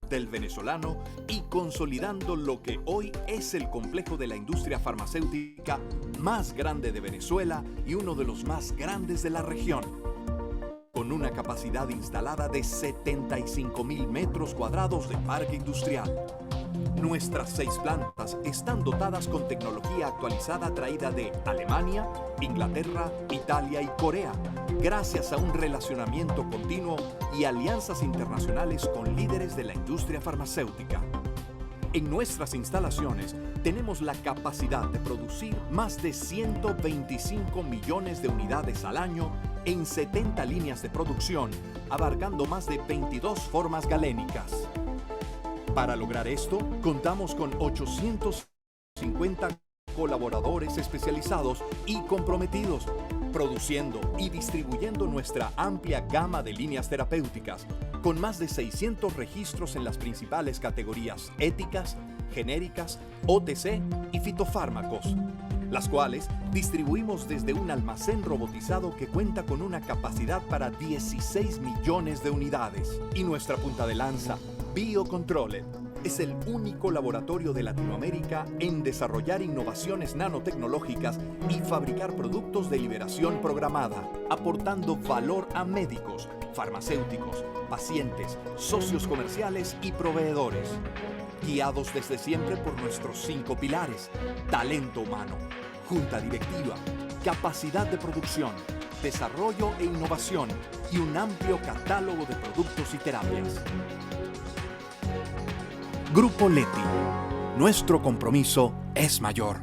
del venezolano y consolidando lo que hoy es el complejo de la industria farmacéutica más grande de Venezuela y uno de los más grandes de la región, con una capacidad instalada de 75.000 metros cuadrados de parque industrial. Nuestras 6 plantas están dotadas con tecnología actualizada traída de Alemania, Inglaterra, Italia y Corea, gracias a un relacionamiento continuo y alianzas internacionales con líderes de la industria farmacéutica. En nuestras instalaciones tenemos la capacidad de producir más de 125 millones de unidades al año en 70 líneas de producción, abarcando más de 22 formas galénicas. Para lograr esto, contamos con 850 colaboradores especializados y comprometidos, produciendo y distribuyendo nuestra amplia gama de líneas terapéuticas, con más de 600 registros en las principales categorías éticas, genéricas, OTC y fitofármacos, las cuales distribuimos desde un almacén robotizado que cuenta con una capacidad para 16 millones de unidades. Y nuestra punta de lanza, Biocontroller, es el único laboratorio de Latinoamérica en desarrollar innovaciones nanotecnológicas y fabricar productos de liberación programada, aportando valor a médicos, farmacéuticos, pacientes, socios comerciales y proveedores. Guiados desde siempre por nuestros 5 pilares: talento humano, junta directiva, capacidad de producción, desarrollo e innovación y un amplio catálogo de productos y terapias. Grupo Leti. Nuestro compromiso es mayor.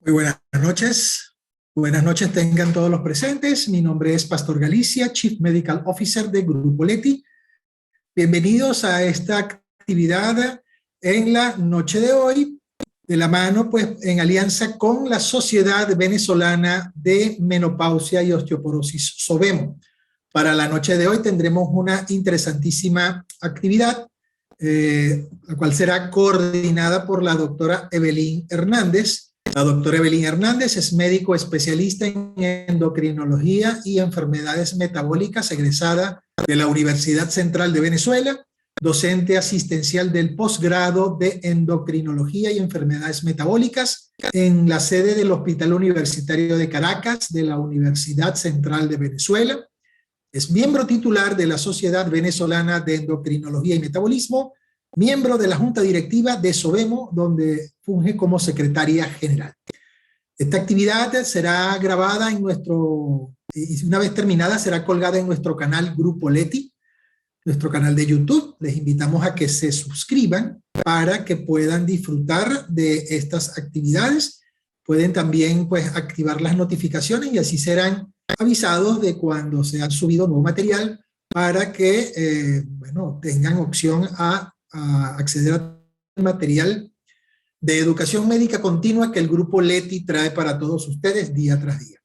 Muy buenas noches. Buenas noches tengan todos los presentes. Mi nombre es Pastor Galicia, Chief Medical Officer de Grupo Leti. Bienvenidos a esta actividad en la noche de hoy, de la mano, pues, en alianza con la Sociedad Venezolana de Menopausia y Osteoporosis, SOVEMO. Para la noche de hoy tendremos una interesantísima actividad, la cual será coordinada por la doctora Evelyn Hernández. La doctora Evelyn Hernández es médico especialista en endocrinología y enfermedades metabólicas, egresada de la Universidad Central de Venezuela, docente asistencial del posgrado de endocrinología y enfermedades metabólicas en la sede del Hospital Universitario de Caracas de la Universidad Central de Venezuela. Es miembro titular de la Sociedad Venezolana de Endocrinología y Metabolismo, miembro de la Junta Directiva de SOVEMO, donde funge como secretaria general. Esta actividad será grabada en y una vez terminada será colgada en nuestro canal Grupo Leti, nuestro canal de YouTube. Les invitamos a que se suscriban para que puedan disfrutar de estas actividades. Pueden también, pues, activar las notificaciones y así serán avisados de cuando se ha subido nuevo material para que, bueno, tengan opción a acceder al material de educación médica continua que el Grupo Leti trae para todos ustedes día tras día.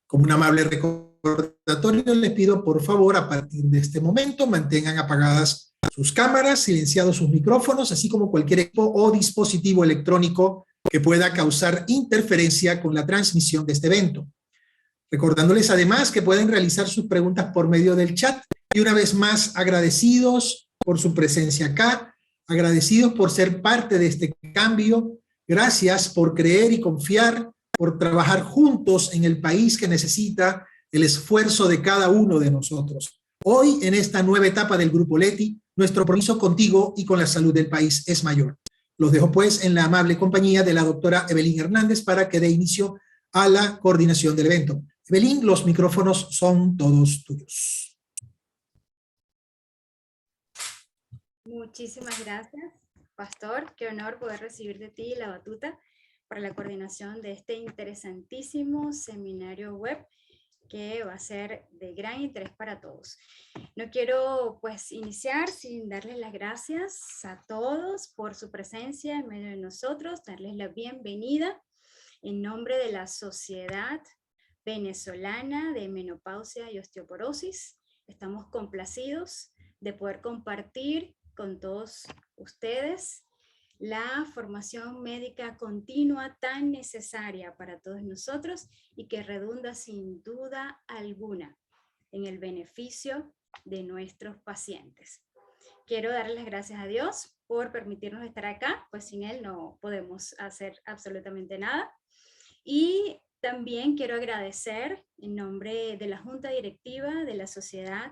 Como un amable recordatorio, les pido por favor, a partir de este momento, mantengan apagadas sus cámaras, silenciados sus micrófonos, así como cualquier equipo o dispositivo electrónico que pueda causar interferencia con la transmisión de este evento. Recordándoles además que pueden realizar sus preguntas por medio del chat. Y una vez más, agradecidos por su presencia acá, agradecidos por ser parte de este cambio, gracias por creer y confiar, por trabajar juntos en el país que necesita el esfuerzo de cada uno de nosotros. Hoy, en esta nueva etapa del Grupo Leti, nuestro compromiso contigo y con la salud del país es mayor. Los dejo pues en la amable compañía de la doctora Evelyn Hernández para que dé inicio a la coordinación del evento. Evelyn, los micrófonos son todos tuyos. Muchísimas gracias, Pastor. Qué honor poder recibir de ti la batuta para la coordinación de este interesantísimo seminario web que va a ser de gran interés para todos. No quiero pues iniciar sin darles las gracias a todos por su presencia en medio de nosotros, darles la bienvenida en nombre de la Sociedad venezolana de menopausia y osteoporosis. Estamos complacidos de poder compartir con todos ustedes la formación médica continua tan necesaria para todos nosotros y que redunda sin duda alguna en el beneficio de nuestros pacientes. Quiero darles las gracias a Dios por permitirnos estar acá, pues sin Él no podemos hacer absolutamente nada. Y también quiero agradecer en nombre de la Junta Directiva de la Sociedad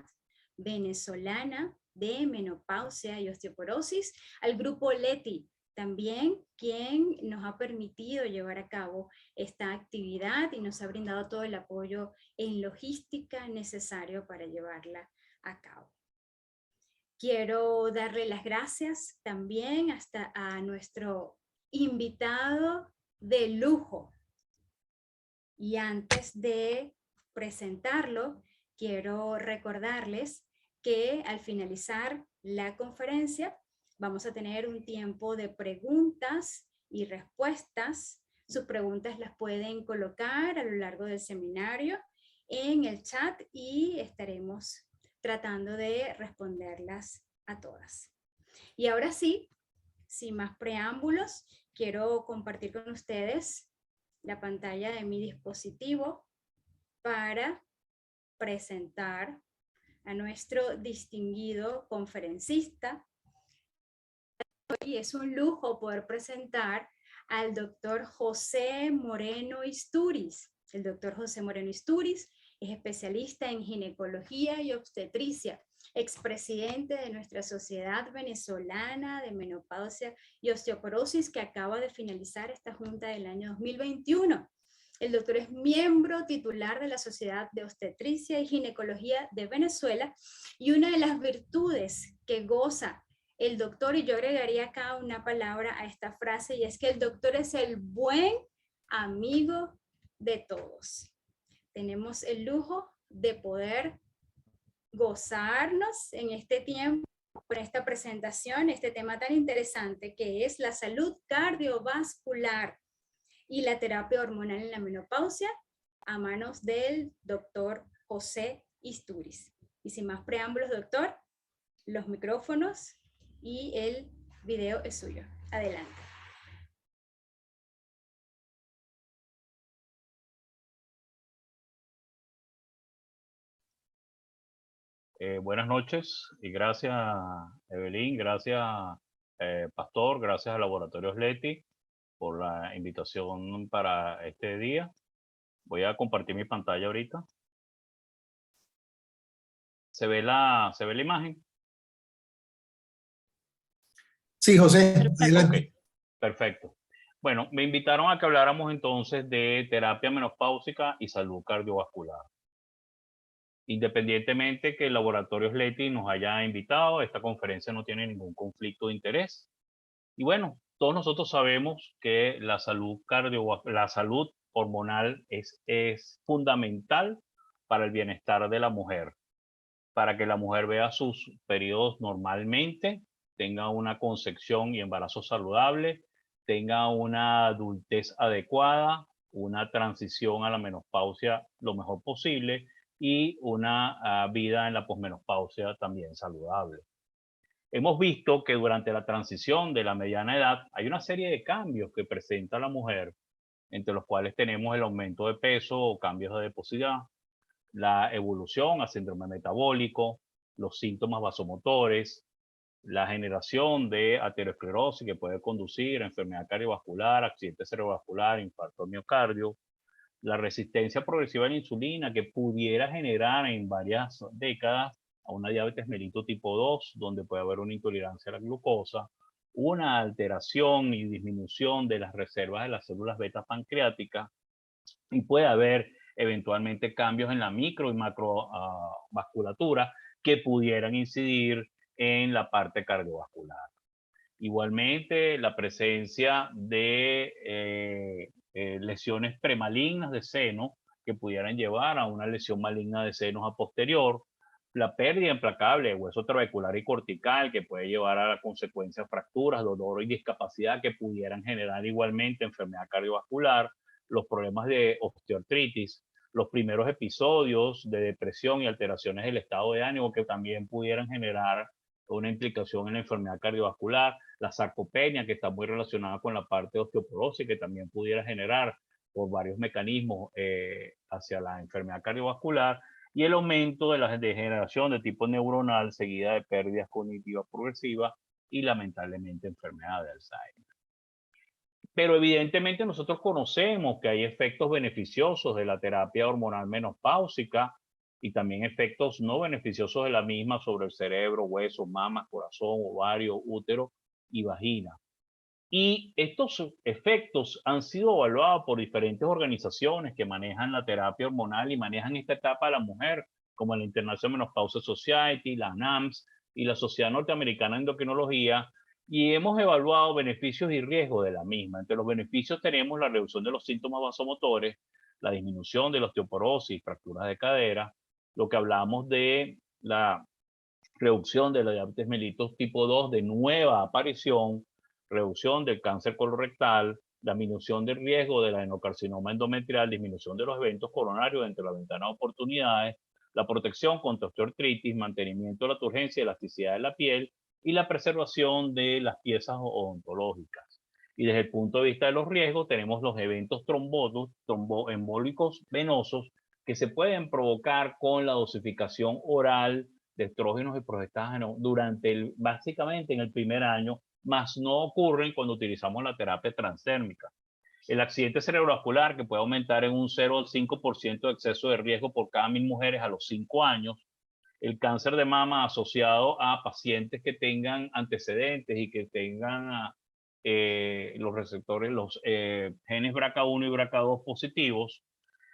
Venezolana de Menopausia y Osteoporosis al Grupo Leti, también quien nos ha permitido llevar a cabo esta actividad y nos ha brindado todo el apoyo en logística necesario para llevarla a cabo. Quiero darle las gracias también hasta a nuestro invitado de lujo. Y antes de presentarlo, quiero recordarles que al finalizar la conferencia vamos a tener un tiempo de preguntas y respuestas. Sus preguntas las pueden colocar a lo largo del seminario en el chat y estaremos tratando de responderlas a todas. Y ahora sí, sin más preámbulos, quiero compartir con ustedes la pantalla de mi dispositivo para presentar a nuestro distinguido conferencista. Hoy es un lujo poder presentar al doctor José Moreno Istúriz. El doctor José Moreno Istúriz es especialista en ginecología y obstetricia, expresidente de nuestra Sociedad Venezolana de Menopausia y Osteoporosis, que acaba de finalizar esta junta del año 2021. El doctor es miembro titular de la Sociedad de Obstetricia y Ginecología de Venezuela, y una de las virtudes que goza el doctor, y yo agregaría acá una palabra a esta frase, y es que el doctor es el buen amigo de todos. Tenemos el lujo de poder gozarnos en este tiempo por esta presentación, este tema tan interesante que es la salud cardiovascular y la terapia hormonal en la menopausia, a manos del doctor José Istúriz. Y sin más preámbulos, doctor, los micrófonos y el video es suyo. Adelante. Buenas noches y gracias, Evelyn, gracias, Pastor, gracias a Laboratorios Leti por la invitación para este día. Voy a compartir mi pantalla ahorita. ¿Se ve la imagen? Sí, José, adelante. Okay, perfecto. Bueno, me invitaron a que habláramos entonces de terapia menopáusica y salud cardiovascular. Independientemente que Laboratorios Leti nos haya invitado, esta conferencia no tiene ningún conflicto de interés. Y bueno, todos nosotros sabemos que la salud hormonal es fundamental para el bienestar de la mujer, para que la mujer vea sus periodos normalmente, tenga una concepción y embarazo saludable, tenga una adultez adecuada, una transición a la menopausia lo mejor posible y una vida en la posmenopausia también saludable. Hemos visto que durante la transición de la mediana edad hay una serie de cambios que presenta la mujer, entre los cuales tenemos el aumento de peso o cambios de adiposidad, la evolución a síndrome metabólico, los síntomas vasomotores, la generación de aterosclerosis que puede conducir a enfermedad cardiovascular, accidente cerebrovascular, infarto al miocardio, la resistencia progresiva a la insulina que pudiera generar en varias décadas a una diabetes mellitus tipo 2, donde puede haber una intolerancia a la glucosa, una alteración y disminución de las reservas de las células beta pancreáticas, y puede haber eventualmente cambios en la micro y macrovasculatura que pudieran incidir en la parte cardiovascular. Igualmente, la presencia de lesiones premalignas de seno que pudieran llevar a una lesión maligna de senos a posterior, la pérdida implacable de hueso trabecular y cortical que puede llevar a la consecuencia fracturas, dolor y discapacidad que pudieran generar igualmente enfermedad cardiovascular, los problemas de osteoartritis, los primeros episodios de depresión y alteraciones del estado de ánimo que también pudieran generar una implicación en la enfermedad cardiovascular, la sarcopenia, que está muy relacionada con la parte de osteoporosis, que también pudiera generar por varios mecanismos hacia la enfermedad cardiovascular, y el aumento de la degeneración de tipo neuronal seguida de pérdidas cognitivas progresivas y lamentablemente enfermedad de Alzheimer. Pero evidentemente nosotros conocemos que hay efectos beneficiosos de la terapia hormonal menopáusica y también efectos no beneficiosos de la misma sobre el cerebro, huesos, mamas, corazón, ovario, útero y vagina. Y estos efectos han sido evaluados por diferentes organizaciones que manejan la terapia hormonal y manejan esta etapa de la mujer, como la International Menopause Society, la NAMS y la Sociedad Norteamericana de Endocrinología, y hemos evaluado beneficios y riesgos de la misma. Entre los beneficios tenemos la reducción de los síntomas vasomotores, la disminución de la osteoporosis, fracturas de cadera, lo que hablamos de la reducción de la diabetes mellitus tipo 2 de nueva aparición, reducción del cáncer colorectal, la disminución del riesgo del adenocarcinoma endometrial, disminución de los eventos coronarios dentro de la ventana de oportunidades, la protección contra osteoartritis, mantenimiento de la turgencia y elasticidad de la piel y la preservación de las piezas odontológicas. Y desde el punto de vista de los riesgos, tenemos los eventos tromboembólicos venosos que se pueden provocar con la dosificación oral de estrógenos y progestágenos básicamente en el primer año, más no ocurren cuando utilizamos la terapia transdérmica. El accidente cerebrovascular, que puede aumentar en un 0 al 5% de exceso de riesgo por cada 1000 mujeres a los 5 años. El cáncer de mama asociado a pacientes que tengan antecedentes y que tengan los receptores, los genes BRCA1 y BRCA2 positivos.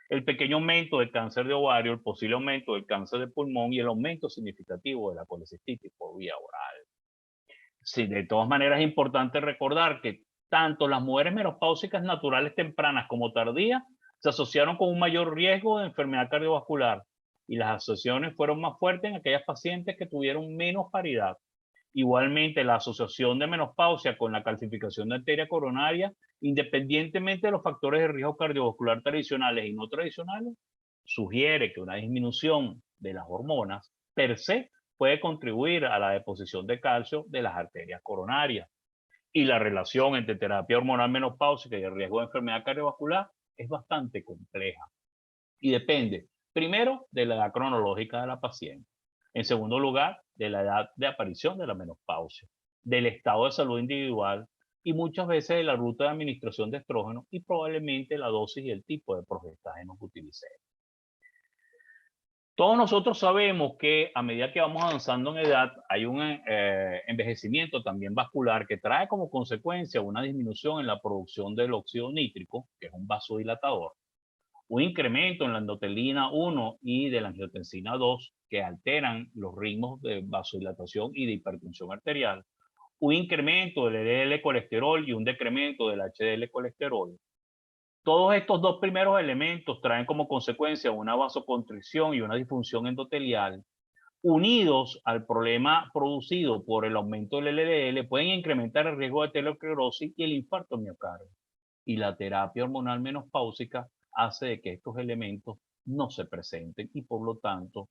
El pequeño aumento del cáncer de ovario, el posible aumento del cáncer de pulmón y el aumento significativo de la colecistitis por vía oral. Sí, de todas maneras es importante recordar que tanto las mujeres menopáusicas naturales tempranas como tardías se asociaron con un mayor riesgo de enfermedad cardiovascular y las asociaciones fueron más fuertes en aquellas pacientes que tuvieron menos paridad. Igualmente, la asociación de menopausia con la calcificación de arteria coronaria, independientemente de los factores de riesgo cardiovascular tradicionales y no tradicionales, sugiere que una disminución de las hormonas per se puede contribuir a la deposición de calcio de las arterias coronarias. Y la relación entre terapia hormonal menopáusica y el riesgo de enfermedad cardiovascular es bastante compleja y depende, primero, de la edad cronológica de la paciente. En segundo lugar, de la edad de aparición de la menopausia, del estado de salud individual y muchas veces de la ruta de administración de estrógeno y probablemente la dosis y el tipo de progestágenos que utilicemos. Todos nosotros sabemos que a medida que vamos avanzando en edad hay un envejecimiento también vascular que trae como consecuencia una disminución en la producción del óxido nítrico, que es un vasodilatador, un incremento en la endotelina 1 y de la angiotensina 2 que alteran los ritmos de vasodilatación y de hipertensión arterial, un incremento del LDL colesterol y un decremento del HDL colesterol. Todos estos dos primeros elementos traen como consecuencia una vasoconstricción y una disfunción endotelial, unidos al problema producido por el aumento del LDL, pueden incrementar el riesgo de aterosclerosis y el infarto miocardio. Y la terapia hormonal menopáusica hace de que estos elementos no se presenten y por lo tanto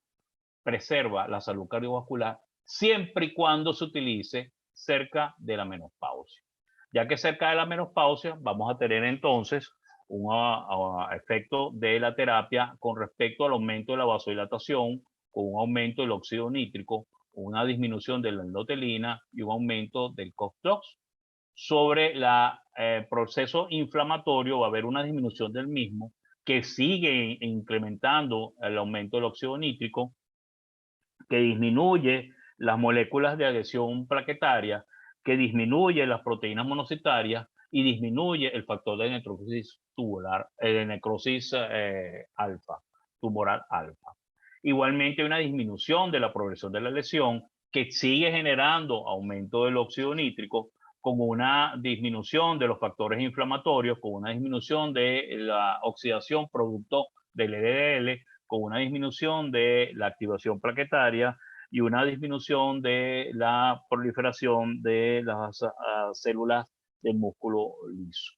preserva la salud cardiovascular siempre y cuando se utilice cerca de la menopausia. Ya que cerca de la menopausia vamos a tener entonces un efecto de la terapia con respecto al aumento de la vasodilatación, con un aumento del óxido nítrico, una disminución de la endotelina y un aumento del COX-2. Sobre el proceso inflamatorio va a haber una disminución del mismo que sigue incrementando el aumento del óxido nítrico, que disminuye las moléculas de adhesión plaquetaria, que disminuye las proteínas monocitarias y disminuye el factor de necrosis tubular, de necrosis alfa, tumoral alfa. Igualmente hay una disminución de la progresión de la lesión que sigue generando aumento del óxido nítrico, con una disminución de los factores inflamatorios, con una disminución de la oxidación producto del LDL, con una disminución de la activación plaquetaria y una disminución de la proliferación de las células del músculo liso.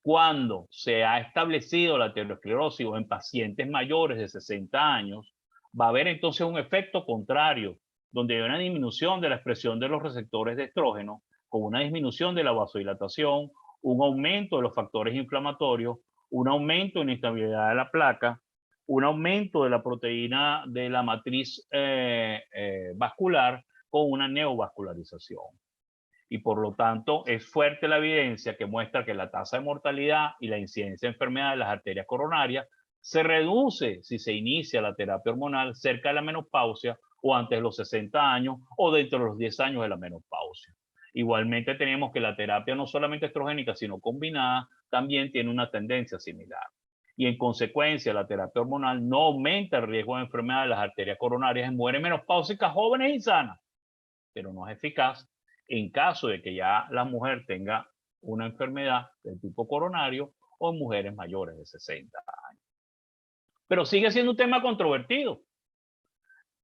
Cuando se ha establecido la aterosclerosis o en pacientes mayores de 60 años, va a haber entonces un efecto contrario, donde hay una disminución de la expresión de los receptores de estrógeno, con una disminución de la vasodilatación, un aumento de los factores inflamatorios, un aumento en la inestabilidad de la placa, un aumento de la proteína de la matriz vascular con una neovascularización. Y por lo tanto es fuerte la evidencia que muestra que la tasa de mortalidad y la incidencia de enfermedad de las arterias coronarias se reduce si se inicia la terapia hormonal cerca de la menopausia o antes de los 60 años o dentro de los 10 años de la menopausia. Igualmente tenemos que la terapia no solamente estrogénica, sino combinada, también tiene una tendencia similar. Y en consecuencia, la terapia hormonal no aumenta el riesgo de enfermedad de las arterias coronarias en mujeres menopáusicas jóvenes y sanas, pero no es eficaz en caso de que ya la mujer tenga una enfermedad del tipo coronario o en mujeres mayores de 60 años. Pero sigue siendo un tema controvertido.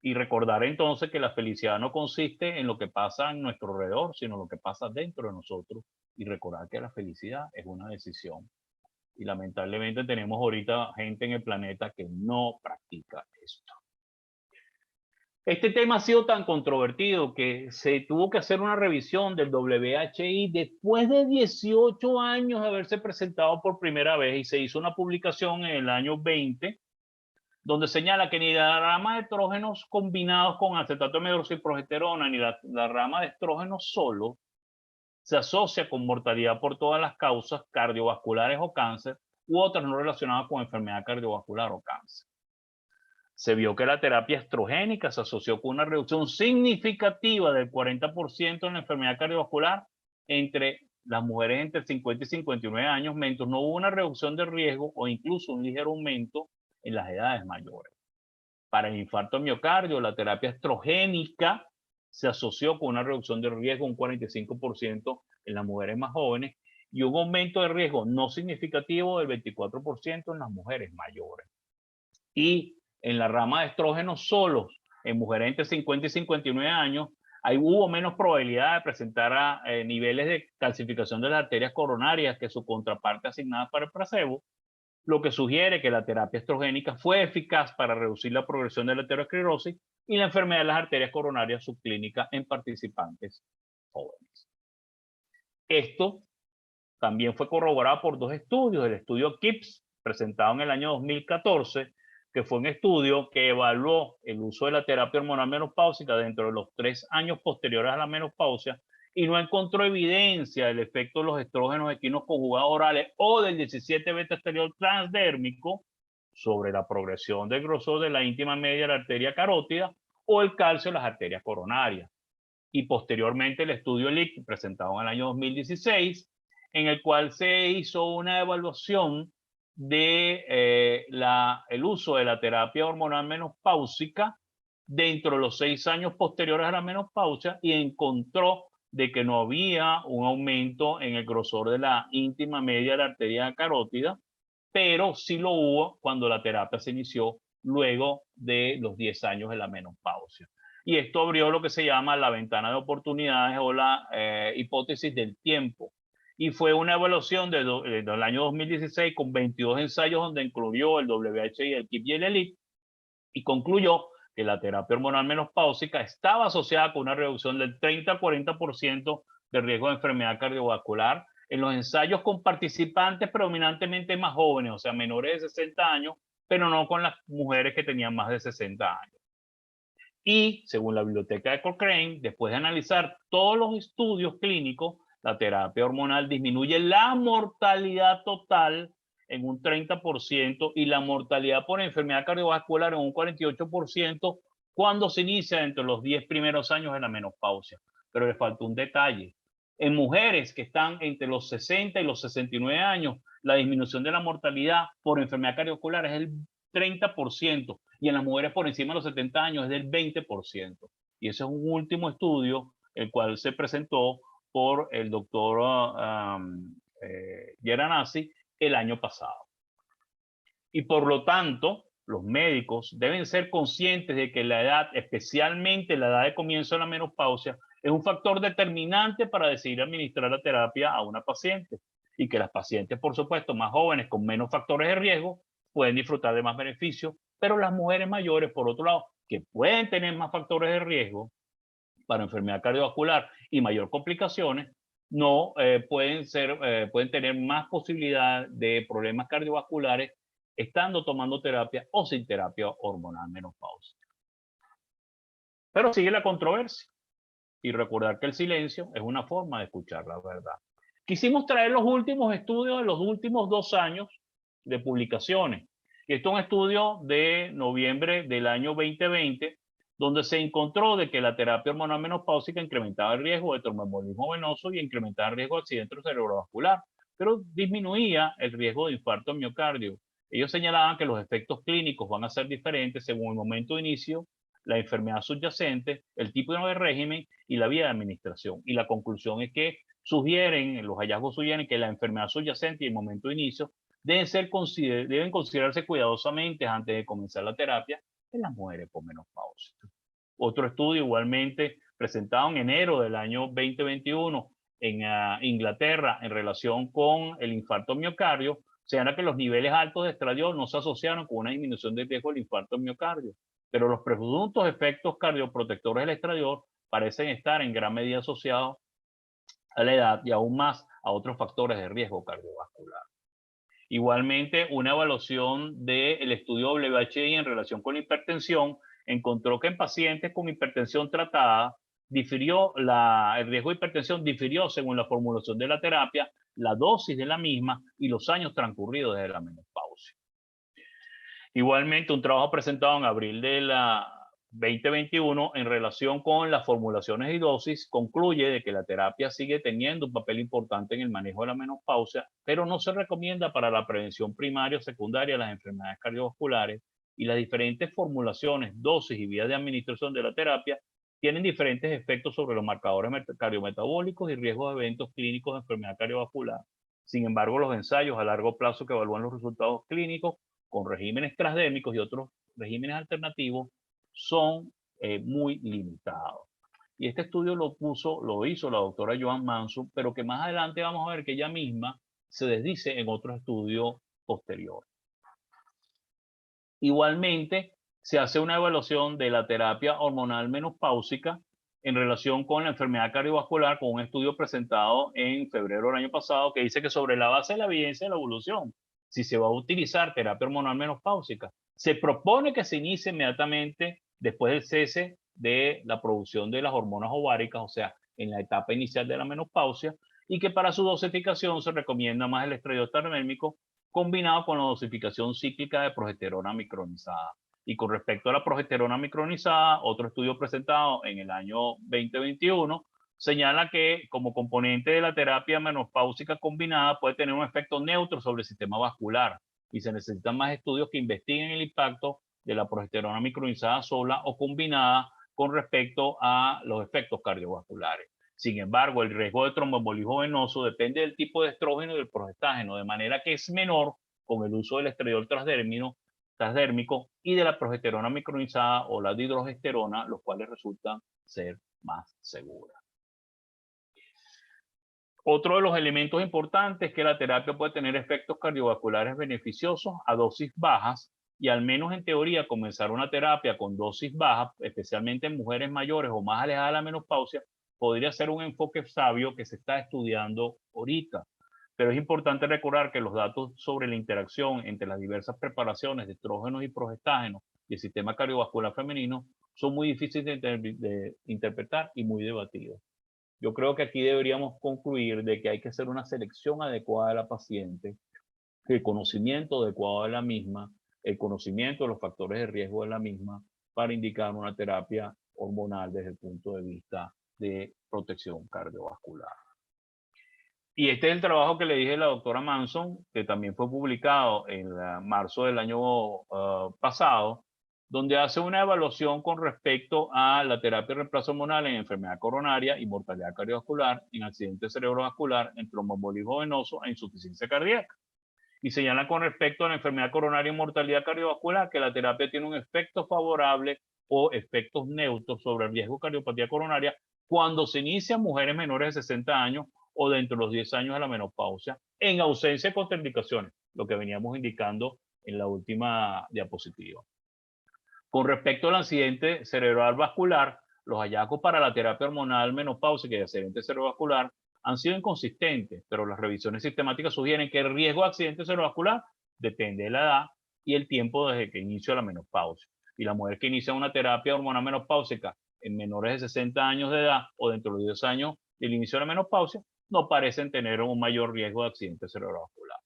Y recordar entonces que la felicidad no consiste en lo que pasa en nuestro alrededor, sino lo que pasa dentro de nosotros. Y recordar que la felicidad es una decisión. Y lamentablemente tenemos ahorita gente en el planeta que no practica esto. Este tema ha sido tan controvertido que se tuvo que hacer una revisión del WHI después de 18 años de haberse presentado por primera vez, y se hizo una publicación en el año 20 donde señala que ni la rama de estrógenos combinados con acetato de medroxiprogesterona ni la rama de estrógenos solo se asocia con mortalidad por todas las causas cardiovasculares o cáncer u otras no relacionadas con enfermedad cardiovascular o cáncer. Se vio que la terapia estrogénica se asoció con una reducción significativa del 40% en la enfermedad cardiovascular entre las mujeres entre 50 y 59 años, mientras no hubo una reducción de riesgo o incluso un ligero aumento en las edades mayores. Para el infarto de miocardio, la terapia estrogénica se asoció con una reducción de riesgo un 45% en las mujeres más jóvenes y un aumento de riesgo no significativo del 24% en las mujeres mayores. Y en la rama de estrógenos solos, en mujeres entre 50 y 59 años, ahí hubo menos probabilidad de presentar niveles de calcificación de las arterias coronarias que su contraparte asignada para el placebo, lo que sugiere que la terapia estrogénica fue eficaz para reducir la progresión de la aterosclerosis y la enfermedad de las arterias coronarias subclínicas en participantes jóvenes. Esto también fue corroborado por dos estudios, el estudio KIPS, presentado en el año 2014, que fue un estudio que evaluó el uso de la terapia hormonal menopáusica dentro de los 3 años posteriores a la menopausia y no encontró evidencia del efecto de los estrógenos equinos conjugados orales o del 17 beta-esteroidol transdérmico sobre la progresión del grosor de la íntima media de la arteria carótida o el calcio de las arterias coronarias. Y posteriormente el estudio LIC, presentado en el año 2016, en el cual se hizo una evaluación de el uso de la terapia hormonal menopáusica dentro de los 6 años posteriores a la menopausia y encontró de que no había un aumento en el grosor de la íntima media de la arteria carótida, pero sí lo hubo cuando la terapia se inició luego de los 10 años de la menopausia. Y esto abrió lo que se llama la ventana de oportunidades o la hipótesis del tiempo. Y fue una evaluación del año 2016 con 22 ensayos donde incluyó el WHI, el KIP y el ELIT, y concluyó que la terapia hormonal menopáusica estaba asociada con una reducción del 30 a 40% de riesgo de enfermedad cardiovascular en los ensayos con participantes predominantemente más jóvenes, o sea, menores de 60 años, pero no con las mujeres que tenían más de 60 años. Y, según la biblioteca de Cochrane, después de analizar todos los estudios clínicos, la terapia hormonal disminuye la mortalidad total en un 30% y la mortalidad por enfermedad cardiovascular en un 48% cuando se inicia entre los 10 primeros años de la menopausia. Pero le falta un detalle. En mujeres que están entre los 60 y los 69 años, la disminución de la mortalidad por enfermedad cardiovascular es el 30% y en las mujeres por encima de los 70 años es del 20%. Y ese es un último estudio, el cual se presentó por el doctor Geranasi el año pasado. Y por lo tanto, los médicos deben ser conscientes de que la edad, especialmente la edad de comienzo de la menopausia, es un factor determinante para decidir administrar la terapia a una paciente. y que las pacientes, por supuesto, más jóvenes con menos factores de riesgo pueden disfrutar de más beneficios, pero las mujeres mayores, por otro lado, que pueden tener más factores de riesgo para enfermedad cardiovascular y mayor complicaciones, no pueden tener más posibilidad de problemas cardiovasculares estando tomando terapia o sin terapia hormonal menopáusica. Pero sigue la controversia y recordar que el silencio es una forma de escuchar la verdad. Quisimos traer los últimos estudios de los últimos 2 años de publicaciones. Esto es un estudio de noviembre del año 2020, donde se encontró de que la terapia hormonal menopáusica incrementaba el riesgo de tromboembolismo venoso y incrementaba el riesgo de accidente cerebrovascular, pero disminuía el riesgo de infarto miocardio. Ellos señalaban que los efectos clínicos van a ser diferentes según el momento de inicio, la enfermedad subyacente, el tipo de régimen y la vía de administración. Y la conclusión es que los hallazgos sugieren que la enfermedad subyacente y el momento de inicio deben considerarse cuidadosamente antes de comenzar la terapia en las mujeres con menopausia. Otro estudio igualmente presentado en enero del año 2021 en Inglaterra en relación con el infarto miocardio señala que los niveles altos de estradiol no se asociaron con una disminución del riesgo del infarto miocardio, pero los presuntos efectos cardioprotectores del estradiol parecen estar en gran medida asociados a la edad y aún más a otros factores de riesgo cardiovascular. Igualmente, una evaluación del estudio WHI en relación con la hipertensión encontró que en pacientes con hipertensión tratada el riesgo de hipertensión difirió según la formulación de la terapia, la dosis de la misma y los años transcurridos desde la menopausia. Igualmente, un trabajo presentado en abril de la 2021 en relación con las formulaciones y dosis concluye de que la terapia sigue teniendo un papel importante en el manejo de la menopausia, pero no se recomienda para la prevención primaria o secundaria de las enfermedades cardiovasculares y las diferentes formulaciones, dosis y vías de administración de la terapia tienen diferentes efectos sobre los marcadores cardiometabólicos y riesgos de eventos clínicos de enfermedad cardiovascular. Sin embargo, los ensayos a largo plazo que evalúan los resultados clínicos con regímenes transdérmicos y otros regímenes alternativos son muy limitados. Y este estudio lo hizo la doctora Joan Manson, pero que más adelante vamos a ver que ella misma se desdice en otro estudio posterior. Igualmente, se hace una evaluación de la terapia hormonal menopáusica en relación con la enfermedad cardiovascular con un estudio presentado en febrero del año pasado que dice que sobre la base de la evidencia de la evolución, si se va a utilizar terapia hormonal menopáusica, se propone que se inicie inmediatamente después del cese de la producción de las hormonas ováricas, o sea, en la etapa inicial de la menopausia, y que para su dosificación se recomienda más el estradiol tardérmico combinado con la dosificación cíclica de progesterona micronizada. Y con respecto a la progesterona micronizada, otro estudio presentado en el año 2021 señala que como componente de la terapia menopáusica combinada puede tener un efecto neutro sobre el sistema vascular y se necesitan más estudios que investiguen el impacto de la progesterona micronizada sola o combinada con respecto a los efectos cardiovasculares. Sin embargo, el riesgo de tromboembolismo venoso depende del tipo de estrógeno y del progestágeno, de manera que es menor con el uso del estradiol transdérmico y de la progesterona micronizada o la dihidrogesterona, los cuales resultan ser más seguras. Otro de los elementos importantes es que la terapia puede tener efectos cardiovasculares beneficiosos a dosis bajas y al menos en teoría comenzar una terapia con dosis bajas, especialmente en mujeres mayores o más alejadas de la menopausia, podría ser un enfoque sabio que se está estudiando ahorita. Pero es importante recordar que los datos sobre la interacción entre las diversas preparaciones de estrógenos y progestágenos y el sistema cardiovascular femenino son muy difíciles de interpretar y muy debatidos. Yo creo que aquí deberíamos concluir de que hay que hacer una selección adecuada de la paciente, el conocimiento adecuado de la misma, el conocimiento de los factores de riesgo de la misma para indicar una terapia hormonal desde el punto de vista de protección cardiovascular. Y este es el trabajo que le dije a la doctora Manson, que también fue publicado en marzo del año pasado, donde hace una evaluación con respecto a la terapia de reemplazo hormonal en enfermedad coronaria y mortalidad cardiovascular, en accidente cerebrovascular, en tromboembolismo venoso e insuficiencia cardíaca. Y señala con respecto a la enfermedad coronaria y mortalidad cardiovascular que la terapia tiene un efecto favorable o efectos neutros sobre el riesgo de cardiopatía coronaria cuando se inicia en mujeres menores de 60 años o dentro de los 10 años de la menopausia, en ausencia de contraindicaciones, lo que veníamos indicando en la última diapositiva. Con respecto al accidente cerebral vascular, los hallazgos para la terapia hormonal menopáusica y accidente cerebrovascular han sido inconsistentes, pero las revisiones sistemáticas sugieren que el riesgo de accidente cerebrovascular depende de la edad y el tiempo desde que inició la menopausia. Y la mujer que inicia una terapia hormonal menopáusica en menores de 60 años de edad o dentro de los 10 años del inicio de la menopausia no parecen tener un mayor riesgo de accidente cerebrovascular.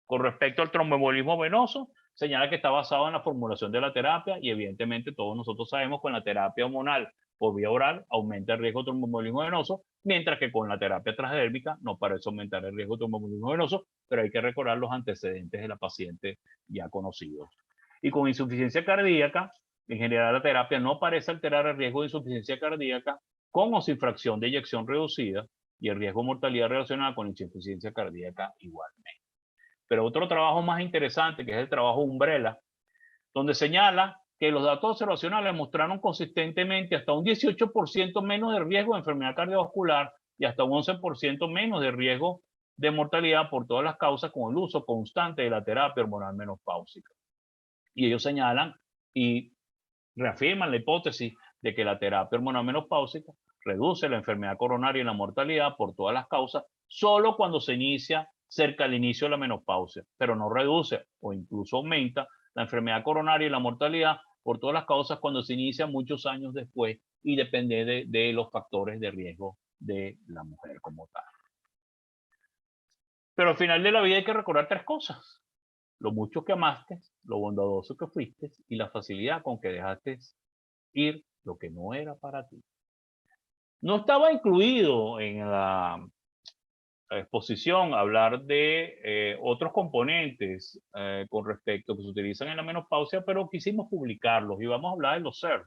Con respecto al tromboembolismo venoso, señala que está basado en la formulación de la terapia y evidentemente todos nosotros sabemos que con la terapia hormonal por vía oral aumenta el riesgo de tromboembolismo venoso, mientras que con la terapia transdérmica no parece aumentar el riesgo de tromboembolismo venoso, pero hay que recordar los antecedentes de la paciente ya conocidos. Y con insuficiencia cardíaca, en general la terapia no parece alterar el riesgo de insuficiencia cardíaca con o sin fracción de eyección reducida y el riesgo de mortalidad relacionada con insuficiencia cardíaca igualmente. Pero otro trabajo más interesante, que es el trabajo Umbrella, donde señala que los datos observacionales mostraron consistentemente hasta un 18% menos de riesgo de enfermedad cardiovascular y hasta un 11% menos de riesgo de mortalidad por todas las causas con el uso constante de la terapia hormonal menopáusica. Y ellos señalan y reafirman la hipótesis de que la terapia hormonal menopáusica reduce la enfermedad coronaria y la mortalidad por todas las causas solo cuando se inicia cerca del inicio de la menopausia, pero no reduce o incluso aumenta la enfermedad coronaria y la mortalidad por todas las causas cuando se inicia muchos años después y depende de los factores de riesgo de la mujer como tal. Pero al final de la vida hay que recordar tres cosas: lo mucho que amaste, lo bondadoso que fuiste y la facilidad con que dejaste ir lo que no era para ti. No estaba incluido en la exposición hablar de otros componentes con respecto que se utilizan en la menopausia, pero quisimos publicarlos y vamos a hablar de los SERM,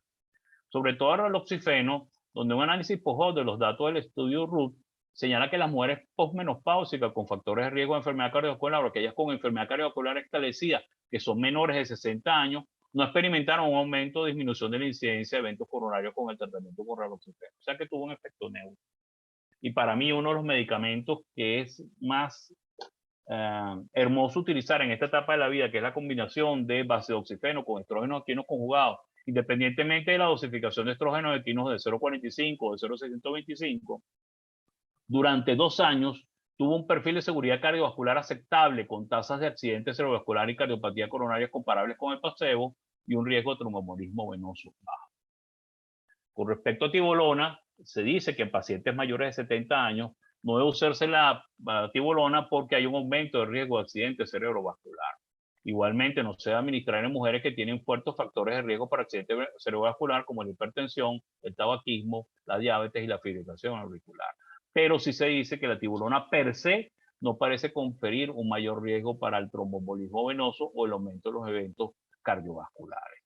sobre todo el raloxifeno, donde un análisis post-hoc de los datos del estudio RUT señala que las mujeres postmenopáusicas con factores de riesgo de enfermedad cardiovascular o aquellas con enfermedad cardiovascular establecida que son menores de 60 años no experimentaron un aumento o disminución de la incidencia de eventos coronarios con el tratamiento con raloxifeno, o sea que tuvo un efecto neutro. Y para mí uno de los medicamentos que es más hermoso utilizar en esta etapa de la vida, que es la combinación de bacidoxifeno con estrógenos equinos conjugados, independientemente de la dosificación de estrógenos equinos de 0,45 o de 0,625, durante 2 años tuvo un perfil de seguridad cardiovascular aceptable con tasas de accidente cerebrovascular y cardiopatía coronaria comparables con el placebo y un riesgo de tromboembolismo venoso bajo. Con respecto a tibolona, se dice que en pacientes mayores de 70 años no debe usarse la tibolona porque hay un aumento de riesgo de accidente cerebrovascular. Igualmente no se debe administrar en mujeres que tienen fuertes factores de riesgo para accidente cerebrovascular como la hipertensión, el tabaquismo, la diabetes y la fibrilación auricular. Pero sí se dice que la tibolona per se no parece conferir un mayor riesgo para el tromboembolismo venoso o el aumento de los eventos cardiovasculares.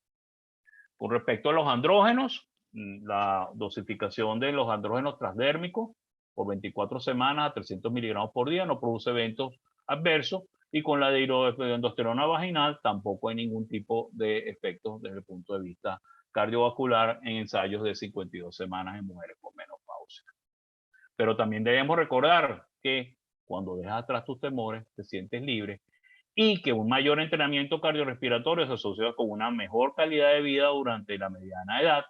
Con respecto a los andrógenos, la dosificación de los andrógenos transdérmicos por 24 semanas a 300 miligramos por día no produce eventos adversos, y con la dihidrotestosterona vaginal tampoco hay ningún tipo de efectos desde el punto de vista cardiovascular en ensayos de 52 semanas en mujeres con menopausia. Pero también debemos recordar que cuando dejas atrás tus temores, te sientes libre y que un mayor entrenamiento cardiorrespiratorio se asocia con una mejor calidad de vida durante la mediana edad,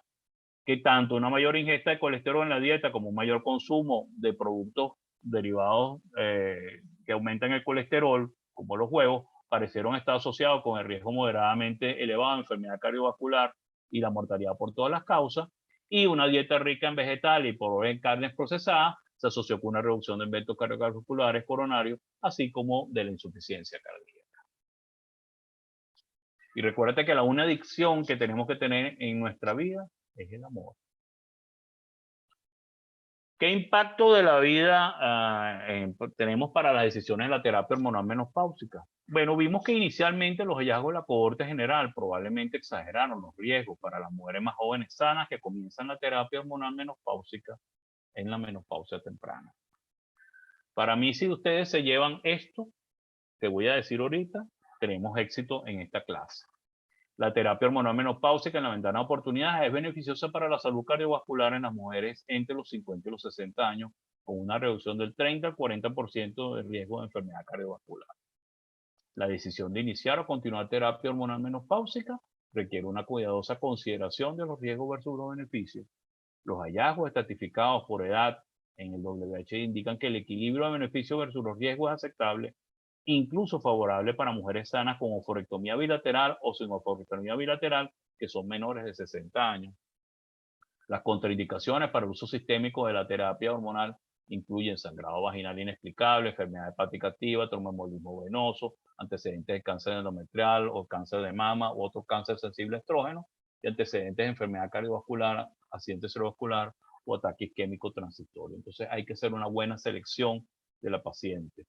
que tanto una mayor ingesta de colesterol en la dieta como un mayor consumo de productos derivados que aumentan el colesterol, como los huevos, parecieron estar asociados con el riesgo moderadamente elevado de enfermedad cardiovascular y la mortalidad por todas las causas, y una dieta rica en vegetales y por en carnes procesadas se asoció con una reducción de eventos cardiovasculares coronarios, así como de la insuficiencia cardíaca. Y recuérdate que la única adicción que tenemos que tener en nuestra vida es el amor. ¿Qué impacto de la vida tenemos para las decisiones de la terapia hormonal menopáusica? Bueno, vimos que inicialmente los hallazgos de la cohorte general probablemente exageraron los riesgos para las mujeres más jóvenes sanas que comienzan la terapia hormonal menopáusica en la menopausia temprana. Para mí, si ustedes se llevan esto, te voy a decir ahorita, tenemos éxito en esta clase. La terapia hormonal menopáusica en la ventana de oportunidades es beneficiosa para la salud cardiovascular en las mujeres entre los 50 y los 60 años con una reducción del 30 al 40% de riesgo de enfermedad cardiovascular. La decisión de iniciar o continuar terapia hormonal menopáusica requiere una cuidadosa consideración de los riesgos versus los beneficios. Los hallazgos estratificados por edad en el WHO indican que el equilibrio de beneficio versus los riesgos es aceptable, incluso favorable para mujeres sanas con oforectomía bilateral o sin oforectomía bilateral que son menores de 60 años. Las contraindicaciones para el uso sistémico de la terapia hormonal incluyen sangrado vaginal inexplicable, enfermedad hepática activa, tromboembolismo venoso, antecedentes de cáncer endometrial o cáncer de mama u otro cáncer sensible a estrógeno, y antecedentes de enfermedad cardiovascular, accidente cerebrovascular o ataque isquémico transitorio. Entonces hay que hacer una buena selección de la paciente.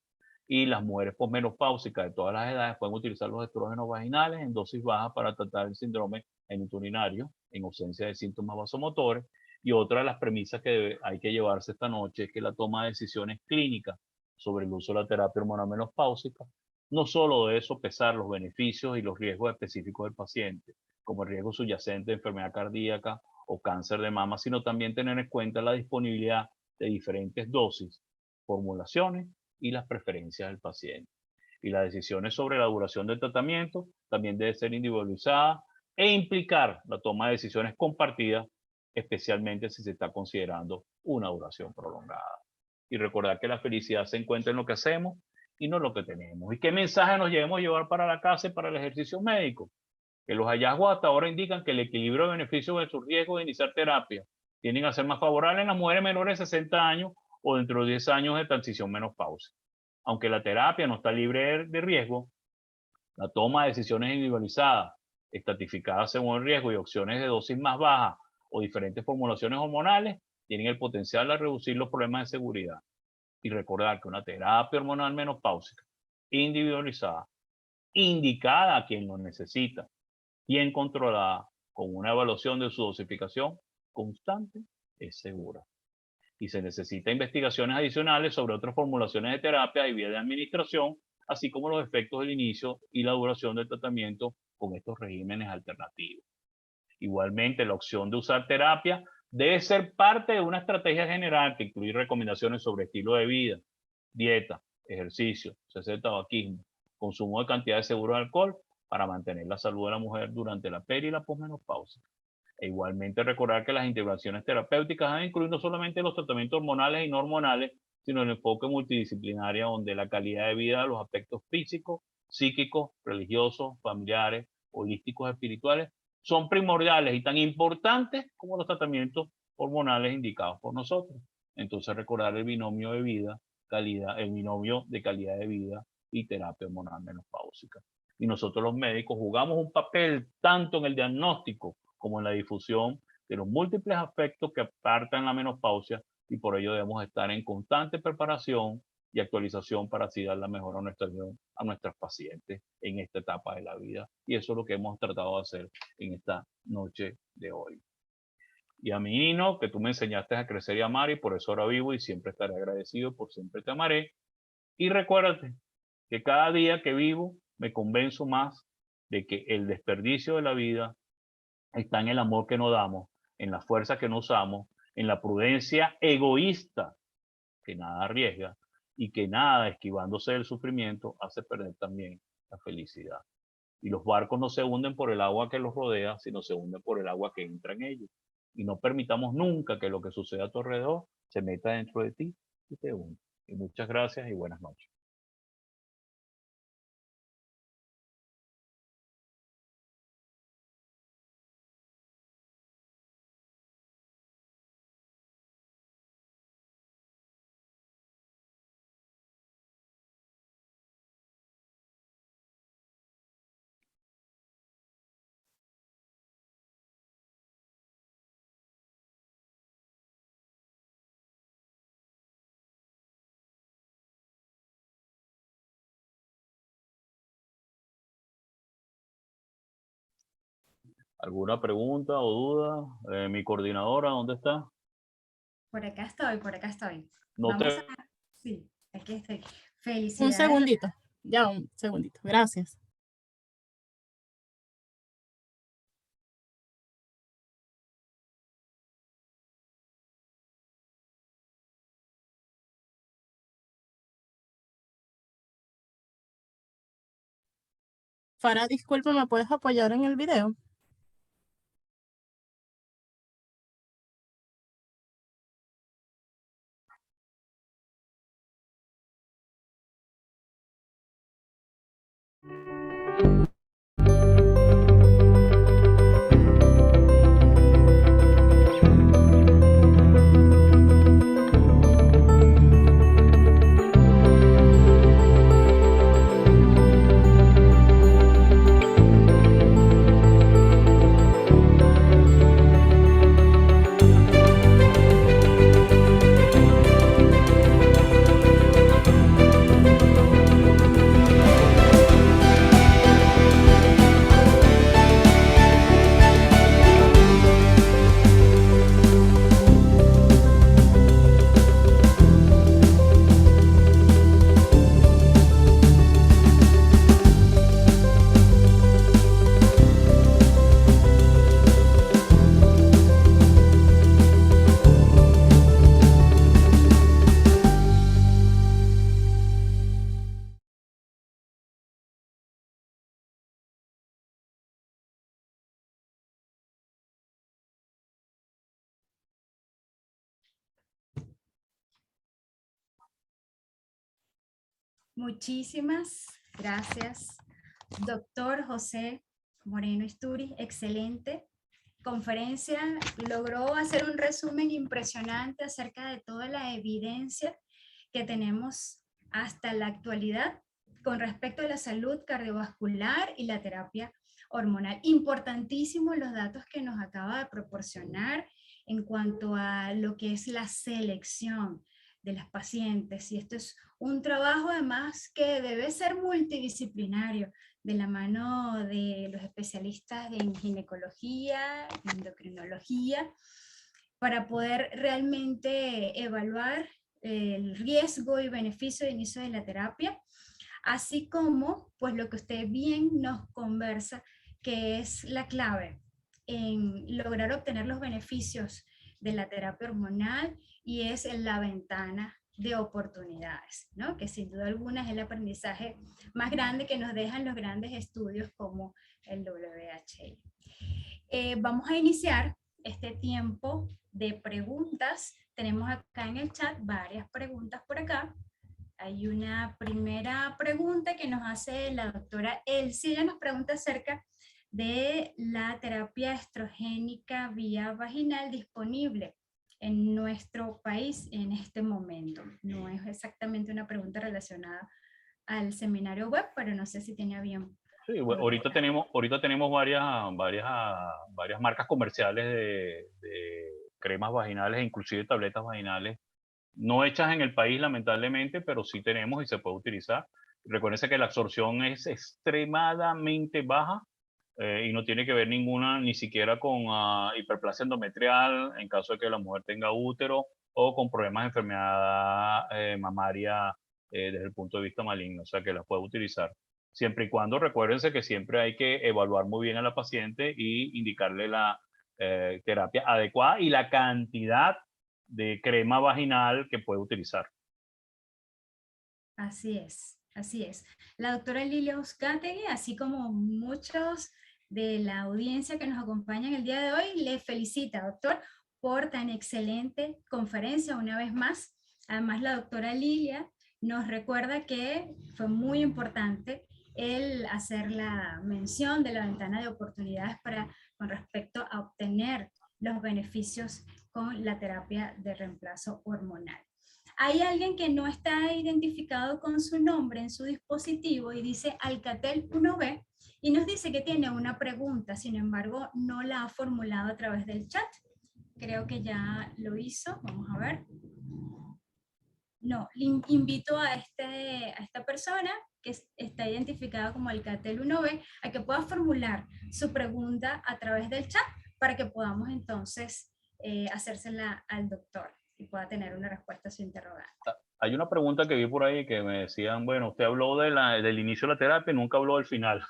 Y las mujeres posmenopáusicas de todas las edades pueden utilizar los estrógenos vaginales en dosis bajas para tratar el síndrome genitourinario en ausencia de síntomas vasomotores. Y otra de las premisas que hay que llevarse esta noche es que la toma de decisiones clínicas sobre el uso de la terapia hormonal menopáusica no solo debe sopesar los beneficios y los riesgos específicos del paciente, como el riesgo subyacente de enfermedad cardíaca o cáncer de mama, sino también tener en cuenta la disponibilidad de diferentes dosis, formulaciones y las preferencias del paciente. Y las decisiones sobre la duración del tratamiento también deben ser individualizadas e implicar la toma de decisiones compartidas, especialmente si se está considerando una duración prolongada. Y recordar que la felicidad se encuentra en lo que hacemos y no en lo que tenemos. ¿Y qué mensaje nos debemos llevar para la casa y para el ejercicio médico? Que los hallazgos hasta ahora indican que el equilibrio de beneficios versus riesgo de iniciar terapia tienden a ser más favorables en las mujeres menores de 60 años o dentro de 10 años de transición menopáusica. Aunque la terapia no está libre de riesgo, la toma de decisiones individualizadas, estratificadas según el riesgo y opciones de dosis más bajas o diferentes formulaciones hormonales tienen el potencial de reducir los problemas de seguridad. Y recordar que una terapia hormonal menopáusica individualizada, indicada a quien lo necesita, bien controlada, con una evaluación de su dosificación constante, es segura. Y se necesita investigaciones adicionales sobre otras formulaciones de terapia y vías de administración, así como los efectos del inicio y la duración del tratamiento con estos regímenes alternativos. Igualmente, la opción de usar terapia debe ser parte de una estrategia general que incluye recomendaciones sobre estilo de vida, dieta, ejercicio, cese de tabaquismo, consumo de cantidades seguras de alcohol para mantener la salud de la mujer durante la peri y la posmenopausia. E igualmente recordar que las intervenciones terapéuticas deben incluir no solamente los tratamientos hormonales y no hormonales, sino el enfoque multidisciplinario donde la calidad de vida, los aspectos físicos, psíquicos, religiosos, familiares, holísticos, espirituales, son primordiales y tan importantes como los tratamientos hormonales indicados por nosotros. Entonces recordar el binomio de vida, calidad, el binomio de calidad de vida y terapia hormonal menopáusica. Y nosotros los médicos jugamos un papel tanto en el diagnóstico como en la difusión de los múltiples aspectos que apartan la menopausia, y por ello debemos estar en constante preparación y actualización para así dar la mejor a nuestras pacientes en esta etapa de la vida. Y eso es lo que hemos tratado de hacer en esta noche de hoy. Y a mi Hino, que tú me enseñaste a crecer y amar, y por eso ahora vivo y siempre estaré agradecido, por siempre te amaré. Y recuérdate que cada día que vivo me convenzo más de que el desperdicio de la vida está en el amor que nos damos, en la fuerza que nos usamos, en la prudencia egoísta que nada arriesga y que nada, esquivándose del sufrimiento, hace perder también la felicidad. Y los barcos no se hunden por el agua que los rodea, sino se hunden por el agua que entra en ellos. Y no permitamos nunca que lo que suceda a tu alrededor se meta dentro de ti y te hunda. Y muchas gracias y buenas noches. ¿Alguna pregunta o duda? Mi coordinadora, ¿dónde está? Por acá estoy, por acá estoy. No Vamos te... a... Sí, aquí estoy. Un Felicidades. segundito, ya un segundito, gracias. Farah, disculpa, ¿me puedes apoyar en el video? Muchísimas gracias, doctor José Moreno Isturi. Excelente conferencia. Logró hacer un resumen impresionante acerca de toda la evidencia que tenemos hasta la actualidad con respecto a la salud cardiovascular y la terapia hormonal. Importantísimos los datos que nos acaba de proporcionar en cuanto a lo que es la selección de las pacientes. Y esto es un trabajo además que debe ser multidisciplinario, de la mano de los especialistas en ginecología, endocrinología, para poder realmente evaluar el riesgo y beneficio de inicio de la terapia, así como pues lo que usted bien nos conversa, que es la clave en lograr obtener los beneficios de la terapia hormonal, y es la ventana de oportunidades, ¿no? Que sin duda alguna es el aprendizaje más grande que nos dejan los grandes estudios como el WHI. Vamos a iniciar este tiempo de preguntas. Tenemos acá en el chat varias preguntas por acá. Hay una primera pregunta que nos hace la doctora Elsie. Ella nos pregunta acerca de la terapia estrogénica vía vaginal disponible en nuestro país en este momento. No es exactamente una pregunta relacionada al seminario web, pero no sé si tiene bien. Sí, ahorita tenemos varias marcas comerciales de cremas vaginales, inclusive tabletas vaginales, no hechas en el país lamentablemente, pero sí tenemos y se puede utilizar. Recuérdense que la absorción es extremadamente baja y no tiene que ver ni siquiera con hiperplasia endometrial en caso de que la mujer tenga útero o con problemas de enfermedad mamaria desde el punto de vista maligno, o sea que la puede utilizar. Siempre y cuando recuérdense que siempre hay que evaluar muy bien a la paciente y indicarle la terapia adecuada y la cantidad de crema vaginal que puede utilizar. Así es, así es. La doctora Lilia Uzcategui, así como muchos de la audiencia que nos acompañan el día de hoy, le felicita, doctor, por tan excelente conferencia una vez más. Además, la doctora Lilia nos recuerda que fue muy importante el hacer la mención de la ventana de oportunidades con respecto a obtener los beneficios con la terapia de reemplazo hormonal. Hay alguien que no está identificado con su nombre en su dispositivo y dice Alcatel 1B y nos dice que tiene una pregunta, sin embargo no la ha formulado a través del chat. Creo que ya lo hizo, vamos a ver. No, invito a esta persona que está identificada como Alcatel 1B a que pueda formular su pregunta a través del chat para que podamos entonces hacérsela al doctor y pueda tener una respuesta a su interrogante. Hay una pregunta que vi por ahí que me decían, bueno, usted habló del inicio de la terapia y nunca habló del final.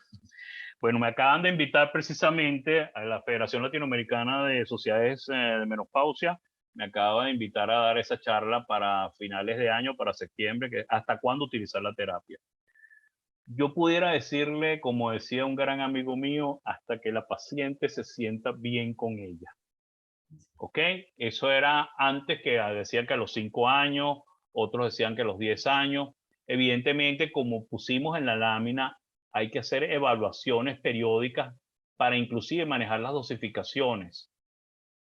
Bueno, me acaban de invitar precisamente a la Federación Latinoamericana de Sociedades de Menopausia. Me acaba de invitar a dar esa charla para finales de año, para septiembre, que hasta cuándo utilizar la terapia. yo pudiera decirle, como decía un gran amigo mío, hasta que la paciente se sienta bien con ella. ¿Ok? Eso era antes, que decían que a los 5 años, otros decían que a los 10 años. Evidentemente, como pusimos en la lámina, hay que hacer evaluaciones periódicas para inclusive manejar las dosificaciones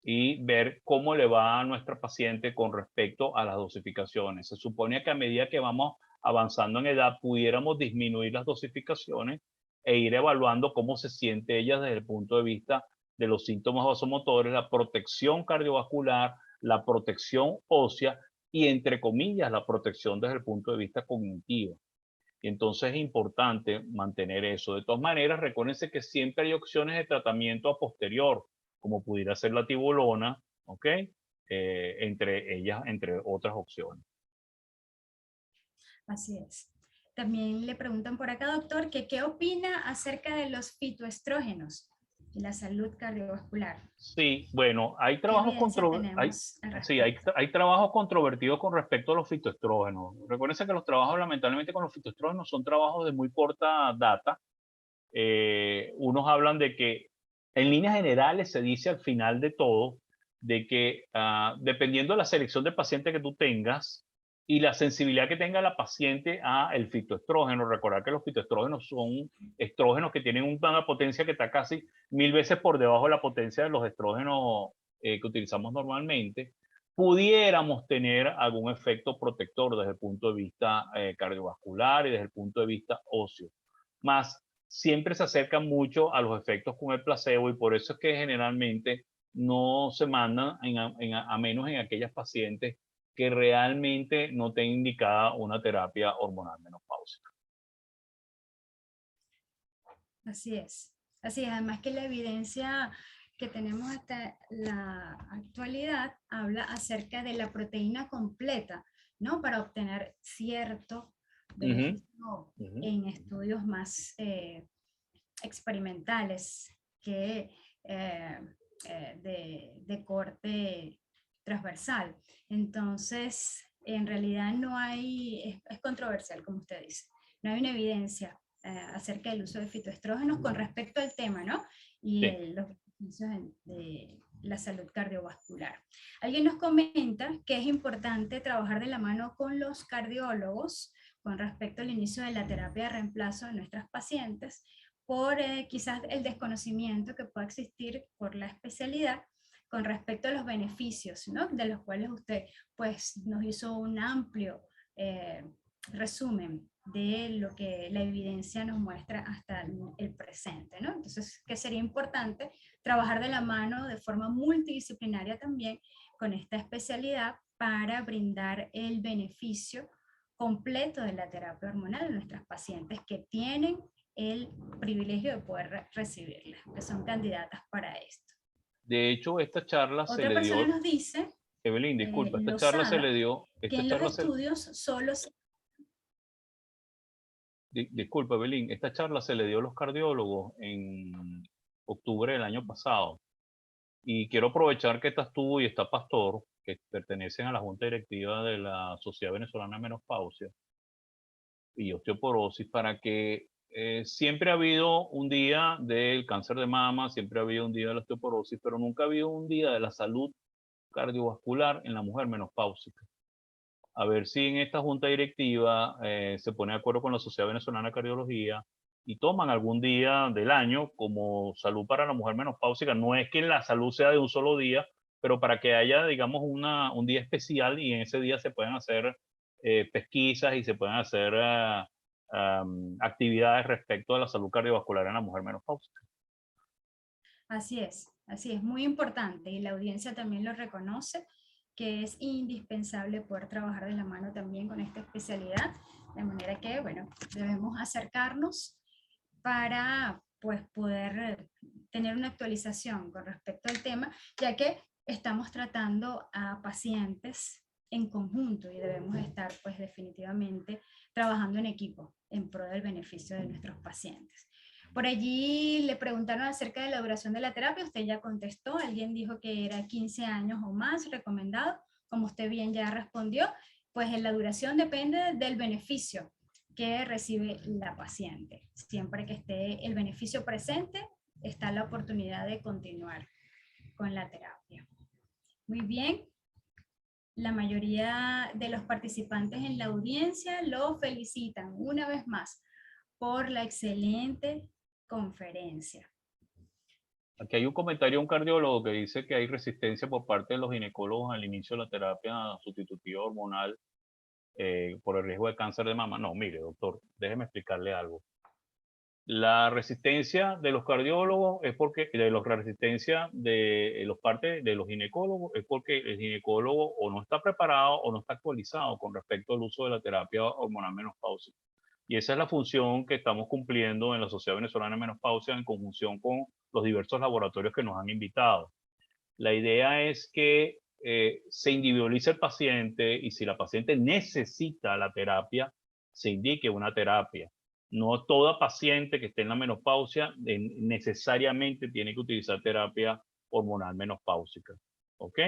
y ver cómo le va a nuestra paciente con respecto a las dosificaciones. Se supone que a medida que vamos avanzando en edad, pudiéramos disminuir las dosificaciones e ir evaluando cómo se siente ella desde el punto de vista de los síntomas vasomotores, la protección cardiovascular, la protección ósea y, entre comillas, la protección desde el punto de vista cognitivo. Y entonces es importante mantener eso. De todas maneras, recuérdense que siempre hay opciones de tratamiento a posterior, como pudiera ser la tibolona, ¿ok? Entre ellas, entre otras opciones. Así es. También le preguntan por acá, doctor, que qué opina acerca de los fitoestrógenos y la salud cardiovascular. Sí, bueno, hay ¿Qué trabajos evidencia tenemos al respecto? hay trabajos controvertidos con respecto a los fitoestrógenos. Recuérdense que los trabajos, lamentablemente, con los fitoestrógenos son trabajos de muy corta data. Unos hablan de que, en líneas generales, se dice al final de todo, de que dependiendo de la selección de paciente que tú tengas y la sensibilidad que tenga la paciente a el fitoestrógeno, recordar que los fitoestrógenos son estrógenos que tienen una potencia que está casi 1000 veces por debajo de la potencia de los estrógenos que utilizamos normalmente, pudiéramos tener algún efecto protector desde el punto de vista cardiovascular y desde el punto de vista óseo. Más siempre se acercan mucho a los efectos con el placebo, y por eso es que generalmente no se mandan a menos en aquellas pacientes que realmente no tengan indicada una terapia hormonal menopáusica. Así es. Así es. Además que la evidencia que tenemos hasta la actualidad habla acerca de la proteína completa, ¿no? Para obtener cierto beneficio en estudios más experimentales que de corte transversal. Entonces, en realidad no hay, es controversial, como usted dice, no hay una evidencia acerca del uso de fitoestrógenos con respecto al tema, ¿no? Y los beneficios de la salud cardiovascular. Alguien nos comenta que es importante trabajar de la mano con los cardiólogos con respecto al inicio de la terapia de reemplazo de nuestras pacientes, por quizás el desconocimiento que pueda existir por la especialidad con respecto a los beneficios, ¿no? De los cuales usted pues, nos hizo un amplio resumen de lo que la evidencia nos muestra hasta el presente, ¿no? Entonces, que sería importante trabajar de la mano de forma multidisciplinaria también con esta especialidad para brindar el beneficio completo de la terapia hormonal a nuestras pacientes que tienen el privilegio de poder recibirla, que son candidatas para esto. De hecho, esta charla se le dio... Otra persona nos dice, Evelyn, disculpa, esta charla se le dio... que en los estudios solo se... Disculpa, Evelyn, esta charla se le dio a los cardiólogos en octubre del año pasado. Y quiero aprovechar que estás tú y está Pastor, que pertenecen a la Junta Directiva de la Sociedad Venezolana de Menopausia y Osteoporosis, para que siempre ha habido un día del cáncer de mama, siempre ha habido un día de la osteoporosis, pero nunca ha habido un día de la salud cardiovascular en la mujer menopáusica. A ver si en esta junta directiva se pone de acuerdo con la Sociedad Venezolana de Cardiología y toman algún día del año como salud para la mujer menopáusica. No es que la salud sea de un solo día, pero para que haya, digamos, un día especial y en ese día se puedan hacer pesquisas y se puedan hacer actividades respecto a la salud cardiovascular en la mujer menopáusica. Así es muy importante y la audiencia también lo reconoce, que es indispensable poder trabajar de la mano también con esta especialidad, de manera que, bueno, debemos acercarnos para pues poder tener una actualización con respecto al tema, ya que estamos tratando a pacientes en conjunto y debemos estar pues definitivamente trabajando en equipo en pro del beneficio de nuestros pacientes. Por allí le preguntaron acerca de la duración de la terapia, usted ya contestó, alguien dijo que era 15 años o más recomendado, como usted bien ya respondió, pues la duración depende del beneficio que recibe la paciente. Siempre que esté el beneficio presente, está la oportunidad de continuar con la terapia. Muy bien. La mayoría de los participantes en la audiencia lo felicitan una vez más por la excelente conferencia. Aquí hay un comentario de un cardiólogo que dice que hay resistencia por parte de los ginecólogos al inicio de la terapia sustitutiva hormonal por el riesgo de cáncer de mama. No, mire, doctor, déjeme explicarle algo. La resistencia de los cardiólogos es porque, la resistencia de los partes de los ginecólogos es porque el ginecólogo o no está preparado o no está actualizado con respecto al uso de la terapia hormonal menopáusica. Y esa es la función que estamos cumpliendo en la Sociedad Venezolana de Menopausia en conjunción con los diversos laboratorios que nos han invitado. La idea es que se individualice el paciente y si la paciente necesita la terapia, se indique una terapia. No toda paciente que esté en la menopausia necesariamente tiene que utilizar terapia hormonal menopáusica. ¿Ok?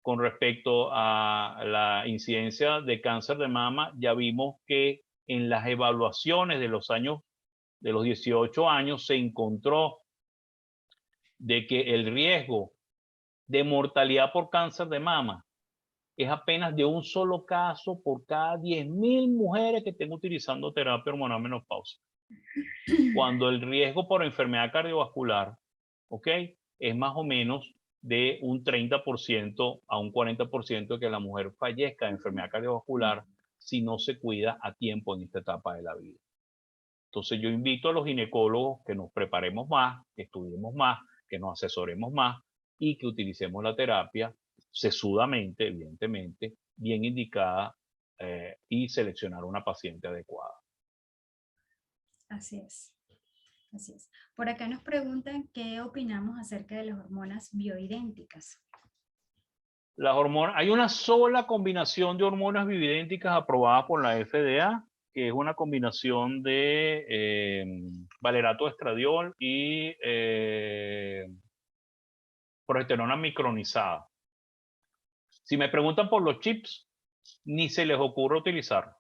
Con respecto a la incidencia de cáncer de mama, ya vimos que en las evaluaciones de los 18 años se encontró de que el riesgo de mortalidad por cáncer de mama es apenas de un solo caso por cada 10.000 mujeres que estén utilizando terapia hormonal menopáusica. Cuando el riesgo por enfermedad cardiovascular, ¿ok?, es más o menos de un 30% a un 40% de que la mujer fallezca de enfermedad cardiovascular si no se cuida a tiempo en esta etapa de la vida. Entonces yo invito a los ginecólogos que nos preparemos más, que estudiemos más, que nos asesoremos más y que utilicemos la terapia sesudamente, evidentemente, bien indicada y seleccionar una paciente adecuada. Así es. Así es. Por acá nos preguntan qué opinamos acerca de las hormonas bioidénticas. Las hormonas, hay una sola combinación de hormonas bioidénticas aprobada por la FDA, que es una combinación de valerato estradiol y progesterona micronizada. Si me preguntan por los chips, ni se les ocurre utilizar.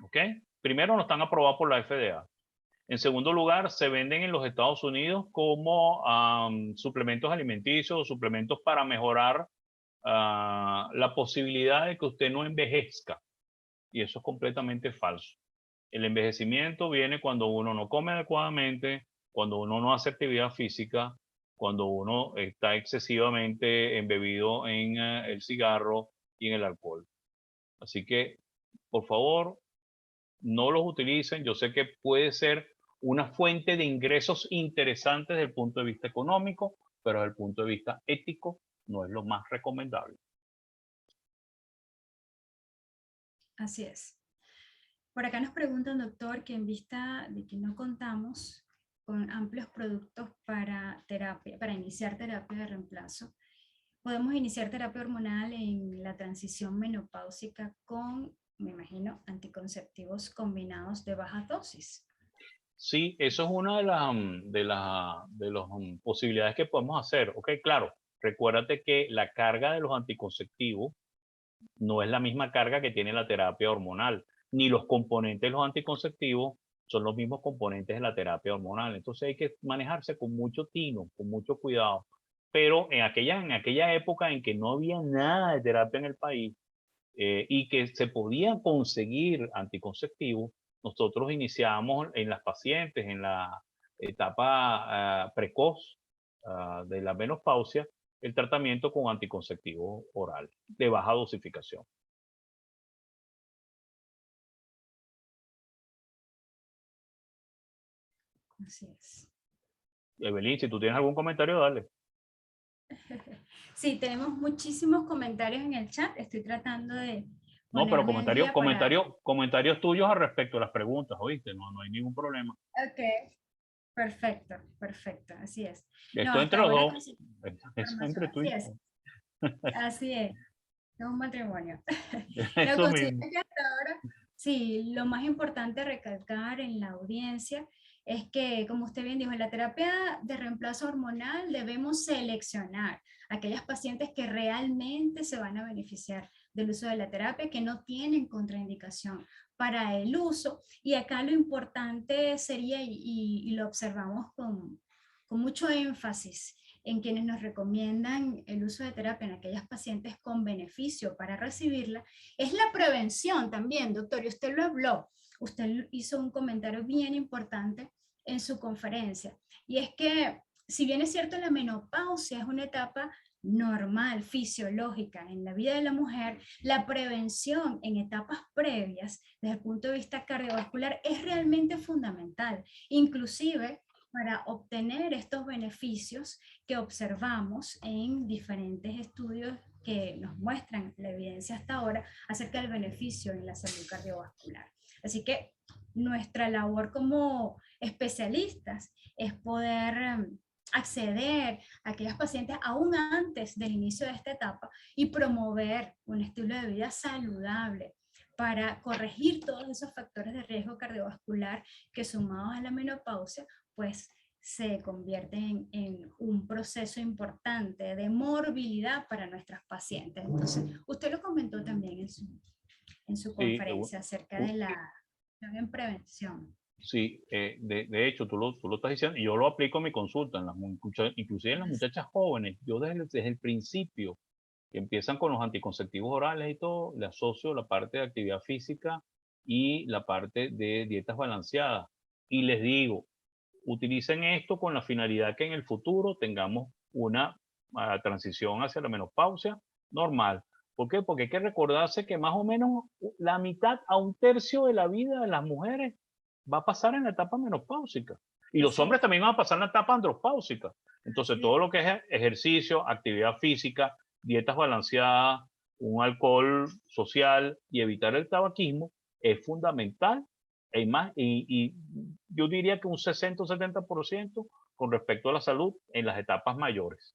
¿Ok? Primero, no están aprobados por la FDA. En segundo lugar, se venden en los Estados Unidos como suplementos alimenticios o suplementos para mejorar la posibilidad de que usted no envejezca. Y eso es completamente falso. El envejecimiento viene cuando uno no come adecuadamente, cuando uno no hace actividad física, cuando uno está excesivamente embebido en el cigarro y en el alcohol. Así que, por favor, no los utilicen. Yo sé que puede ser una fuente de ingresos interesantes desde el punto de vista económico, pero desde el punto de vista ético no es lo más recomendable. Así es. Por acá nos preguntan, doctor, que en vista de que no contamos con amplios productos para terapia, para iniciar terapia de reemplazo, podemos iniciar terapia hormonal en la transición menopáusica con, me imagino, anticonceptivos combinados de baja dosis. Sí, eso es una de las posibilidades que podemos hacer. Ok, claro, recuérdate que la carga de los anticonceptivos no es la misma carga que tiene la terapia hormonal, ni los componentes de los anticonceptivos son los mismos componentes de la terapia hormonal. Entonces hay que manejarse con mucho tino, con mucho cuidado. Pero en aquella época en que no había nada de terapia en el país y que se podían conseguir anticonceptivos, nosotros iniciamos en las pacientes en la etapa precoz de la menopausia el tratamiento con anticonceptivo oral de baja dosificación. Así es. Evelyn, si tú tienes algún comentario, dale. Sí, tenemos muchísimos comentarios en el chat. Estoy tratando de... No, pero comentarios tuyos al respecto de las preguntas, ¿oíste? No hay ningún problema. Ok, perfecto, perfecto, así es. Esto entre los dos. Eso entre tú y yo. Así es un matrimonio. Eso mismo. Que hasta ahora, sí, lo más importante recalcar en la audiencia es que, como usted bien dijo, en la terapia de reemplazo hormonal debemos seleccionar aquellas pacientes que realmente se van a beneficiar del uso de la terapia, que no tienen contraindicación para el uso. Y acá lo importante sería, y lo observamos con mucho énfasis en quienes nos recomiendan el uso de terapia en aquellas pacientes con beneficio para recibirla, es la prevención también, doctor, y usted lo habló. Usted hizo un comentario bien importante en su conferencia, y es que si bien es cierto la menopausia es una etapa normal, fisiológica en la vida de la mujer, la prevención en etapas previas desde el punto de vista cardiovascular es realmente fundamental, inclusive para obtener estos beneficios que observamos en diferentes estudios que nos muestran la evidencia hasta ahora acerca del beneficio en la salud cardiovascular. Así que nuestra labor como especialistas es poder acceder a aquellas pacientes aún antes del inicio de esta etapa y promover un estilo de vida saludable para corregir todos esos factores de riesgo cardiovascular que, sumados a la menopausia, pues se convierten en un proceso importante de morbilidad para nuestras pacientes. Entonces, usted lo comentó también en su Sí, conferencia acerca de la en prevención. sí, de hecho, tú lo estás diciendo y yo lo aplico en mi consulta, inclusive en las muchachas jóvenes. Yo desde el principio, que empiezan con los anticonceptivos orales y todo, le asocio la parte de actividad física y la parte de dietas balanceadas. Y les digo, utilicen esto con la finalidad que en el futuro tengamos una transición hacia la menopausia normal. ¿Por qué? Porque hay que recordarse que más o menos la mitad a un tercio de la vida de las mujeres va a pasar en la etapa menopáusica. Y los hombres también van a pasar en la etapa andropáusica. Entonces, todo lo que es ejercicio, actividad física, dietas balanceadas, un alcohol social y evitar el tabaquismo es fundamental. Y yo diría que un 60 o 70% con respecto a la salud en las etapas mayores.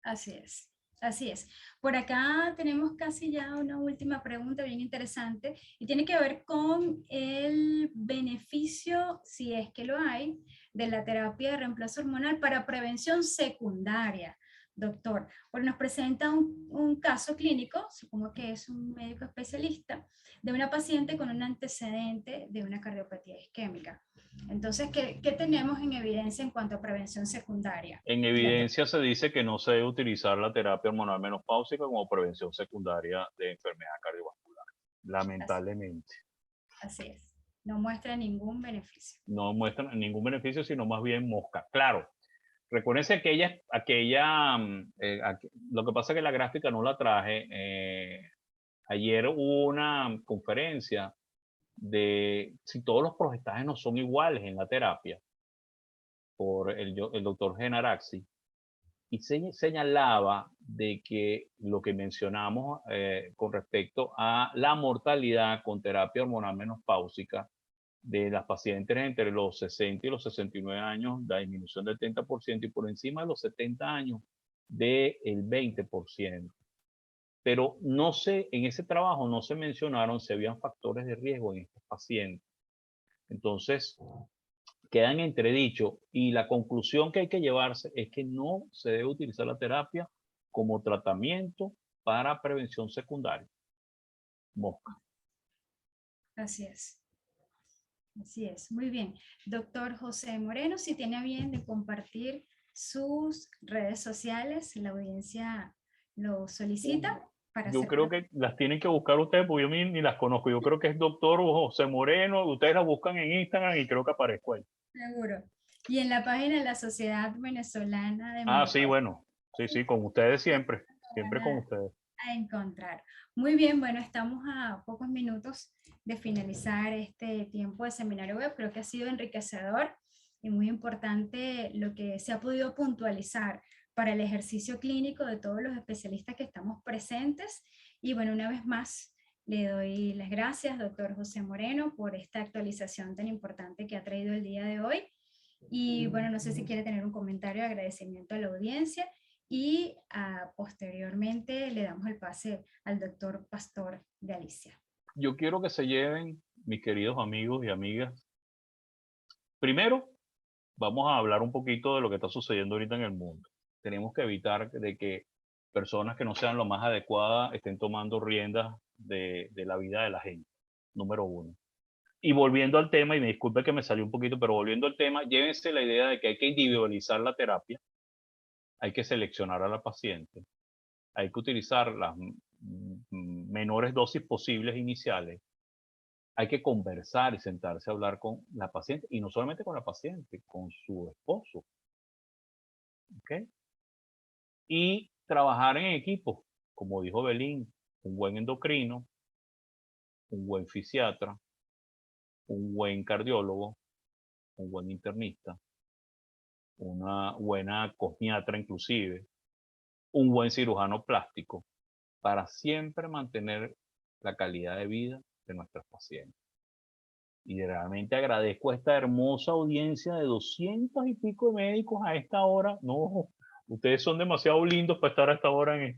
Así es. Así es. Por acá tenemos casi ya una última pregunta bien interesante y tiene que ver con el beneficio, si es que lo hay, de la terapia de reemplazo hormonal para prevención secundaria. Doctor, pues nos presenta un caso clínico, supongo que es un médico especialista, de una paciente con un antecedente de una cardiopatía isquémica. Entonces, ¿qué tenemos en evidencia en cuanto a prevención secundaria? En evidencia se dice que no se debe utilizar la terapia hormonal menopáusica como prevención secundaria de enfermedad cardiovascular, lamentablemente. Así es. No muestra ningún beneficio. No muestran ningún beneficio, sino más bien mosca. Claro, recuérdense lo que pasa es que la gráfica no la traje. Ayer hubo una conferencia de si todos los progestágenos son iguales en la terapia por el doctor Genaraxi, y señalaba de que lo que mencionamos con respecto a la mortalidad con terapia hormonal menopáusica de las pacientes entre los 60 y los 69 años, la disminución del 30% y por encima de los 70 años del 20%. Pero no sé, en ese trabajo no se mencionaron si habían factores de riesgo en estos pacientes. Entonces, quedan en entredicho y la conclusión que hay que llevarse es que no se debe utilizar la terapia como tratamiento para prevención secundaria. Mosca. Así es. Así es. Muy bien. Doctor José Moreno, si tiene a bien de compartir sus redes sociales, la audiencia lo solicita. Yo creo que las tienen que buscar ustedes porque yo ni las conozco. Yo creo que es doctor José Moreno. Ustedes la buscan en Instagram y creo que aparezco ahí. Seguro. Y en la página de la Sociedad Venezolana de Ah, sí, bueno. Sí, con ustedes siempre. Siempre con ustedes. A encontrar. Muy bien, bueno, estamos a pocos minutos de finalizar este tiempo de seminario web. Creo que ha sido enriquecedor y muy importante lo que se ha podido puntualizar para el ejercicio clínico de todos los especialistas que estamos presentes. Y bueno, una vez más, le doy las gracias, doctor José Moreno, por esta actualización tan importante que ha traído el día de hoy. Y bueno, no sé si quiere tener un comentario de agradecimiento a la audiencia y posteriormente le damos el pase al doctor Pastor Galicia. Yo quiero que se lleven, mis queridos amigos y amigas. Primero, vamos a hablar un poquito de lo que está sucediendo ahorita en el mundo. Tenemos que evitar de que personas que no sean lo más adecuadas estén tomando riendas de la vida de la gente, número uno. Y volviendo al tema, y me disculpe que me salió un poquito, pero volviendo al tema, llévense la idea de que hay que individualizar la terapia, hay que seleccionar a la paciente, hay que utilizar las menores dosis posibles iniciales, hay que conversar y sentarse a hablar con la paciente, y no solamente con la paciente, con su esposo. ¿Ok? Y trabajar en equipo, como dijo Belín, un buen endocrino, un buen fisiatra, un buen cardiólogo, un buen internista, una buena cosmiatra inclusive, un buen cirujano plástico, para siempre mantener la calidad de vida de nuestros pacientes. Y realmente agradezco a esta hermosa audiencia de 200 y pico de médicos a esta hora. No, ustedes son demasiado lindos para estar a esta hora en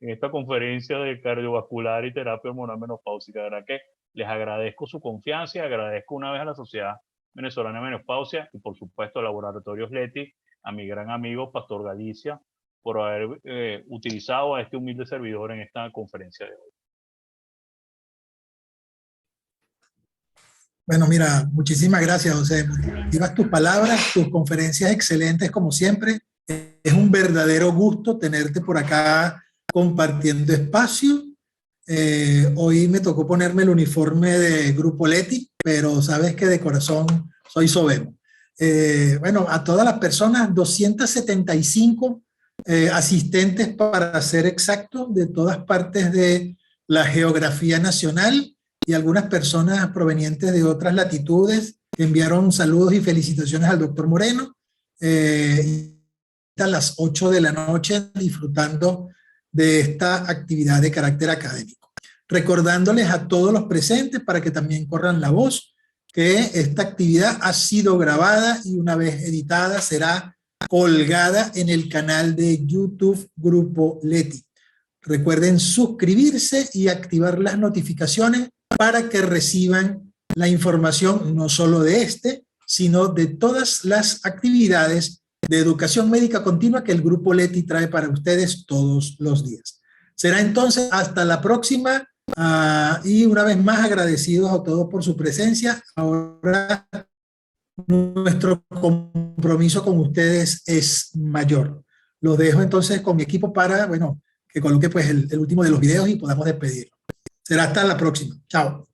esta conferencia de cardiovascular y terapia hormonal menopáusica. De verdad que les agradezco su confianza y agradezco una vez a la Sociedad Venezolana de Menopausia y por supuesto al Laboratorios Leti, a mi gran amigo Pastor Galicia, por haber utilizado a este humilde servidor en esta conferencia de hoy. Bueno, mira, muchísimas gracias, José. Llevas tus palabras, tus conferencias excelentes como siempre. Es un verdadero gusto tenerte por acá compartiendo espacio. Hoy me tocó ponerme el uniforme de Grupo Leti, pero sabes que de corazón soy Sobemo. Bueno, a todas las personas, 275 asistentes para ser exacto, de todas partes de la geografía nacional, y algunas personas provenientes de otras latitudes enviaron saludos y felicitaciones al doctor Moreno. A las 8 de la noche disfrutando de esta actividad de carácter académico. Recordándoles a todos los presentes para que también corran la voz que esta actividad ha sido grabada y una vez editada será colgada en el canal de YouTube Grupo Leti. Recuerden suscribirse y activar las notificaciones para que reciban la información no solo de sino de todas las actividades de educación médica continua que el Grupo Leti trae para ustedes todos los días. Será entonces hasta la próxima y una vez más agradecidos a todos por su presencia. Ahora nuestro compromiso con ustedes es mayor. Los dejo entonces con mi equipo para, bueno, que coloque pues el último de los videos y podamos despedirlo. Será hasta la próxima. Chao.